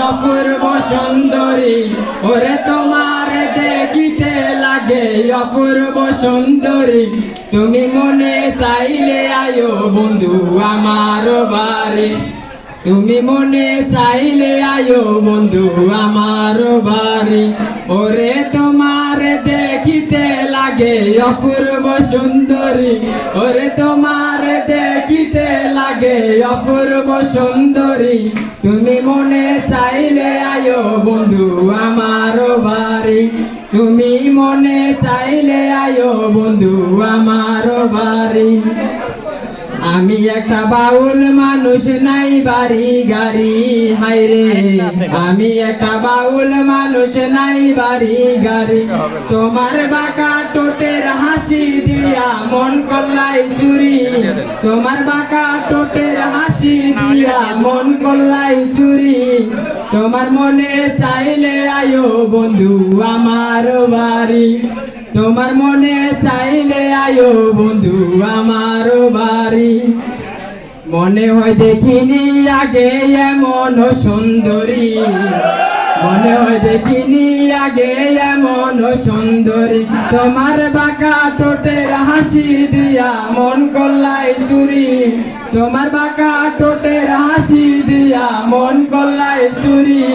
অপূর্ব সুন্দরী, ওরে তোমার দেখিতে লাগে অপূর্ব সুন্দরী। তুমি মনে চাইলে আয়ো বন্ধু আমার বাড়ি, তুমি মনে চাইলে আয়ো বন্ধু আমার বাড়ি। ওরে তোমার দেখিতে লাগে অপূর্ব সুন্দরী, ওরে তোমার দেখিতে লাগে অপূর্ব সুন্দরী। তুমি মনে চাইলে আয়ো বন্ধু আমার বাড়ি, তুমি মনে চাইলে আয়ো বন্ধু আমার বাড়ি। আমি একটা বাউল মানুষ, নাই বাড়ি গাড়ি, হায়রে আমি একটা বাউল মানুষ, নাই বাড়ি গাড়ি। তোমার বাঁকা টোটের হাসি দিয়া মন করলাই চুরি, তোমার বাঁকা টোটের হাসি দিয়া মন করলাই চুরি। তোমার মনে চাইলে আয়ো বন্ধু আমার বাড়ি, তোমার মনে চাইলে আয়ো বন্ধু আমার বাড়ি। মনে হয় দেখিনি আগে এমন সুন্দরী, মনে হয় দেখিনি আগে এমন সুন্দরী। তোমার বাঁকা টোটের হাসি দিয়া মন করলাই চুরি, তোমার বাঁকা টোটের হাসি দিয়া মন করলাই চুরি।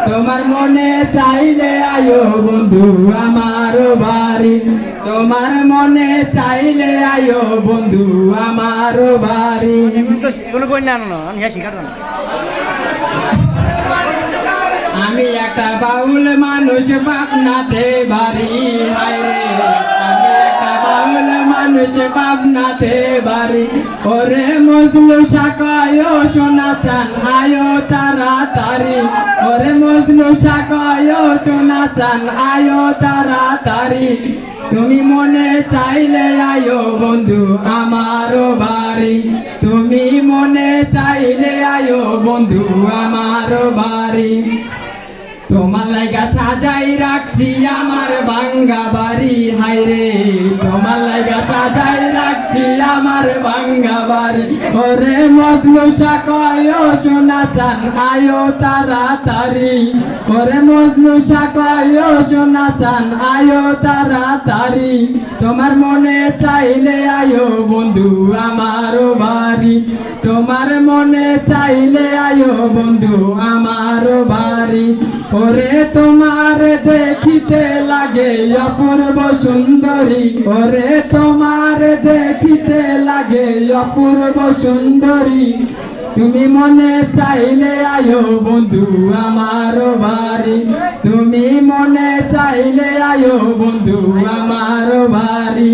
তোমার মনে চাইলে আয়ো বন্ধু আমার বাড়ি, তোমার মনে চাইলে আয়ো বন্ধু আমার বাড়ি। আমি একটা বাউল মানুষ, পাবনাতে বাড়ি, হায়রে আমি একটা বাউল মানুষ, পাবনাতে বাড়ি। ওরে মজনু শাকায় সোনা চান আয়ো তাড়াতাড়ি, ওরে মজনু শাকায় সোনা চান আয়ো তাড়াতাড়ি। তুমি মনে চাইলে আয়ো বন্ধু আমার বাড়ি, তুমি মনে চাইলে আয়ো বন্ধু আমার বাড়ি। তোমার লাইগা সাজাই রাখছি আমার ভাঙ্গা বাড়ি, হায়রে তোমার লাইগা সাজাই রাখছি আমার ভাঙ্গা বাড়ি। ওরে মজনু শাকায় সোনা চান আয়ো তাড়াতাড়ি, ওরে মজনু শাকায় সোনা চান আয়ো তাড়াতাড়ি। তোমার মনে চাইলে আয়ো বন্ধু আমার বাড়ি, তোমার মনে চাইলে আয়ো বন্ধু আমার বাড়ি। ওরে তোমার দেখিতে লাগে অপূর্ব সুন্দরী, ওরে তোমার দেখিতে লাগে অপূর্ব সুন্দরী। তুমি মনে চাইলে আয়ো বন্ধু আমার বাড়ি, তুমি মনে চাইলে আয়ো বন্ধু আমার বাড়ি।